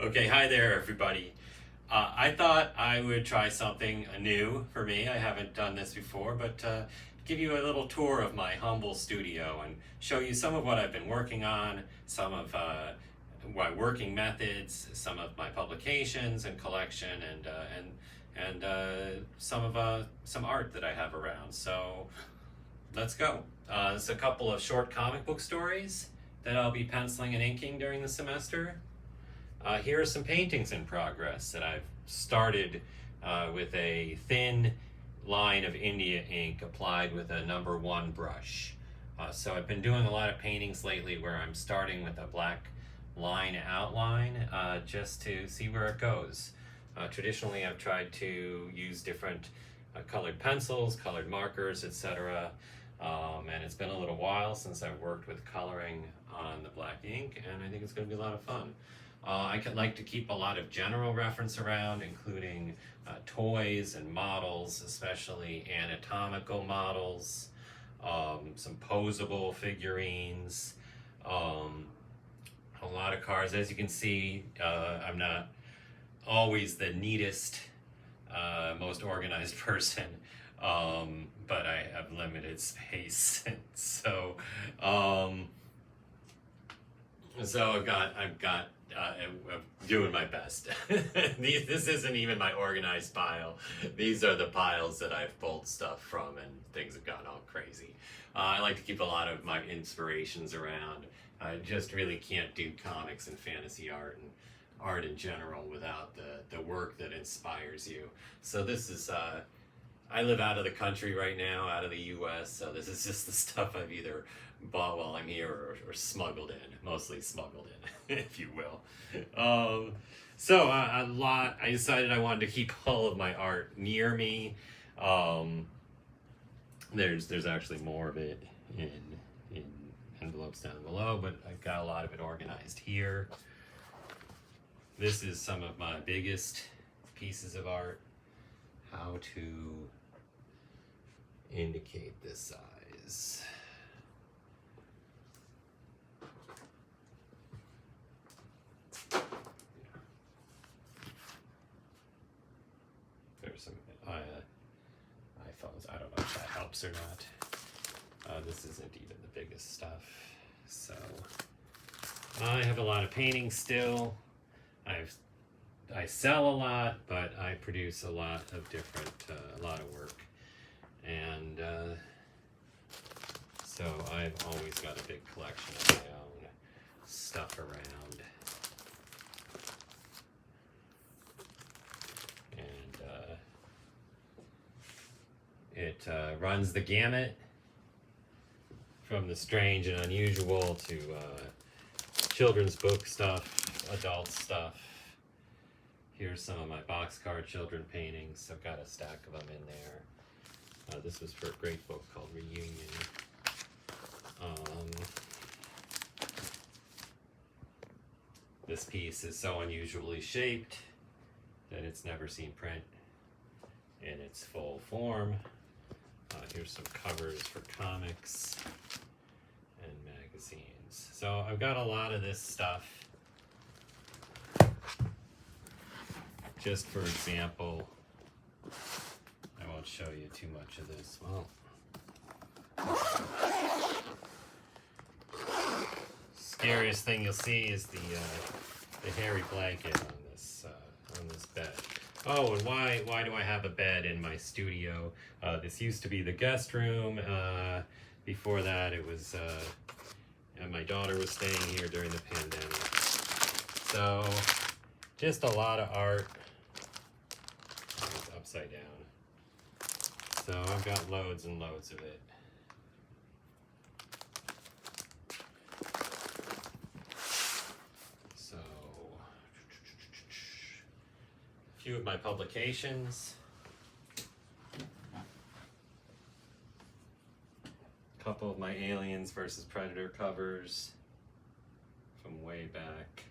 Okay, hi there, everybody. I thought I would try something new for me. I haven't done this before, but give you a little tour of my humble studio and show you some of what I've been working on, some of my working methods, some of my publications and collection, and some art that I have around. So let's go. It's a couple of short comic book stories that I'll be penciling and inking during the semester. Here are some paintings in progress that I've started with a thin line of India ink applied with a number 1 brush. So I've been doing a lot of paintings lately where I'm starting with a black line outline just to see where it goes. Traditionally I've tried to use different colored pencils, colored markers, etc. And it's been a little while since I've worked with coloring on the black ink, and I think it's going to be a lot of fun. I could like to keep a lot of general reference around, including toys and models, especially anatomical models, some posable figurines, a lot of cars. As you can see, I'm not always the neatest, most organized person, but I have limited space. So I'm doing my best. This isn't even my organized pile. These are the piles that I've pulled stuff from, and things have gone all crazy. I like to keep a lot of my inspirations around. I just really can't do comics and fantasy art and art in general without the work that inspires you. So this is, I live out of the country right now, out of the US, so this is just the stuff I've either bought while I'm here or smuggled in, mostly smuggled in, if you will. I decided I wanted to keep all of my art near me. There's actually more of it in envelopes down below, but I've got a lot of it organized here. This is some of my biggest pieces of art. How to indicate this size. There's some iPhones. I don't know if that helps or not. This isn't even the biggest stuff. So I have a lot of paintings still. I sell a lot, but I produce a lot of different, a lot of work. And so I've always got a big collection of my own stuff around. And it runs the gamut from the strange and unusual to children's book stuff, adult stuff. Here's some of my boxcar children paintings. I've got a stack of them in there. This was for a great book called Reunion. This piece is so unusually shaped that it's never seen print in its full form. Here's some covers for comics and magazines. So I've got a lot of this stuff. Just for example, I won't show you too much of this. Well, scariest thing you'll see is the hairy blanket on this bed. Oh, and why do I have a bed in my studio? This used to be the guest room. Before that, it was, and my daughter was staying here during the pandemic. So, just a lot of art. It's upside down. So I've got loads and loads of it. So, a few of my publications. A couple of my Aliens versus Predator covers from way back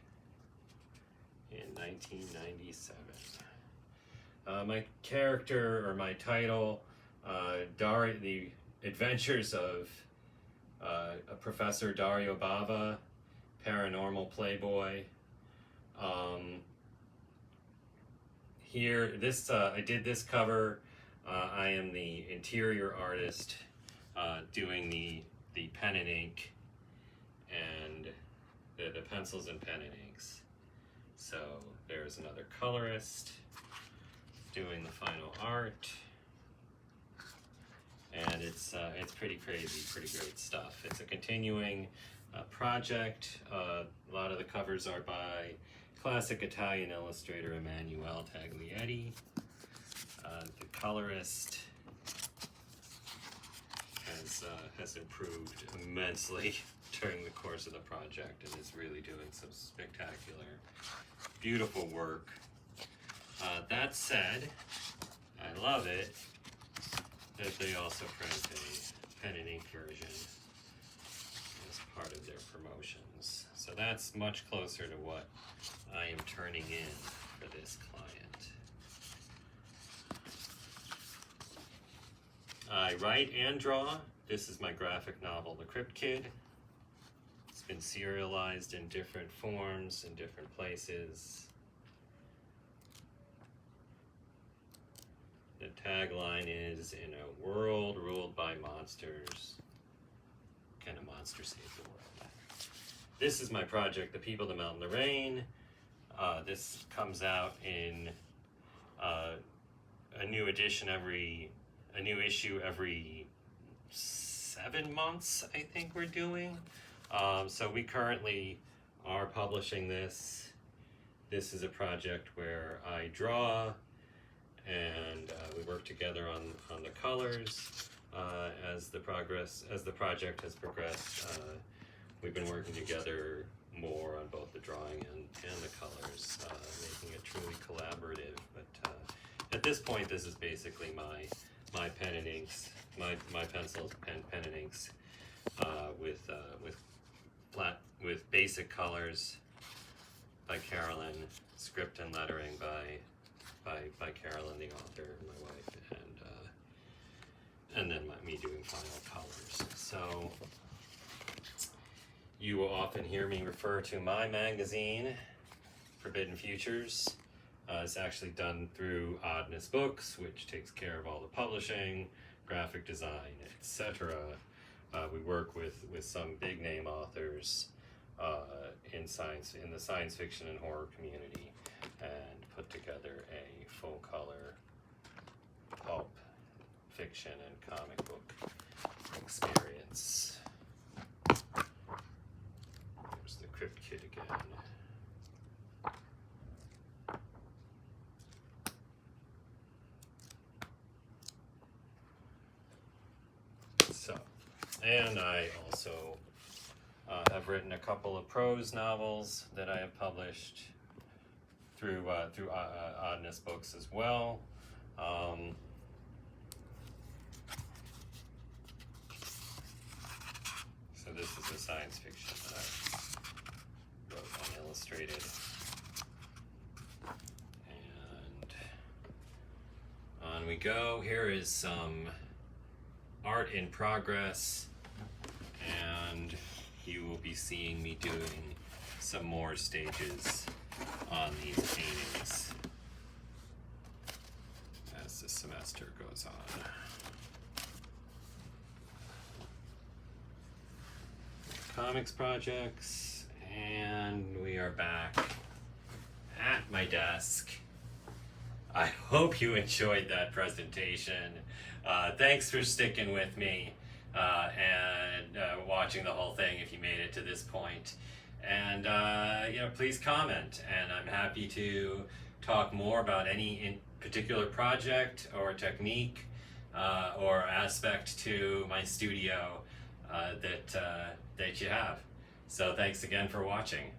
in 1997. My character, or my title, The Adventures of Professor Dario Bava, Paranormal Playboy. here, this I did this cover. I am the interior artist doing the pen and ink and the pencils and pen and inks. So there's another colorist doing the final art, and it's pretty crazy, pretty great stuff. It's a continuing project. A lot of the covers are by classic Italian illustrator Emanuele Taglietti. The colorist has improved immensely during the course of the project and is really doing some spectacular, beautiful work. That said, I love it that they also print a pen and ink version as part of their promotions. So that's much closer to what I am turning in for this client. I write and draw. This is my graphic novel, The Crypt Kid. It's been serialized in different forms in different places. The tagline is, "In a world ruled by monsters, can a monster save the world?" This is my project, The People That Melt in the Rain. This comes out in a new issue every 7 months, I think we're doing. So we currently are publishing this. This is a project where I draw and we work together on the colors. As the project has progressed, we've been working together more on both the drawing and the colors, making it truly collaborative. But at this point, this is basically my pen and inks, my pencils, pen and inks, with basic colors by Carolyn, script and lettering by Carolyn, the author, my wife, and then me doing final colors. So you will often hear me refer to my magazine, Forbidden Futures. It's actually done through Oddness Books, which takes care of all the publishing, graphic design, etc. We work with some big name authors in the science fiction and horror community, and put together a full color pulp fiction and comic book experience. There's the Crypt Kid again. So, and I also have written a couple of prose novels that I have published through Oddness Books as well. So this is a science fiction that I wrote unillustrated. And on we go. Here is some art in progress, and you will be seeing me doing some more stages on these paintings as the semester goes on. Comics projects, and we are back at my desk. I hope you enjoyed that presentation. Thanks for sticking with me and watching the whole thing if you made it to this point. And please comment, and I'm happy to talk more about any in particular project or technique or aspect to my studio that you have. So thanks again for watching.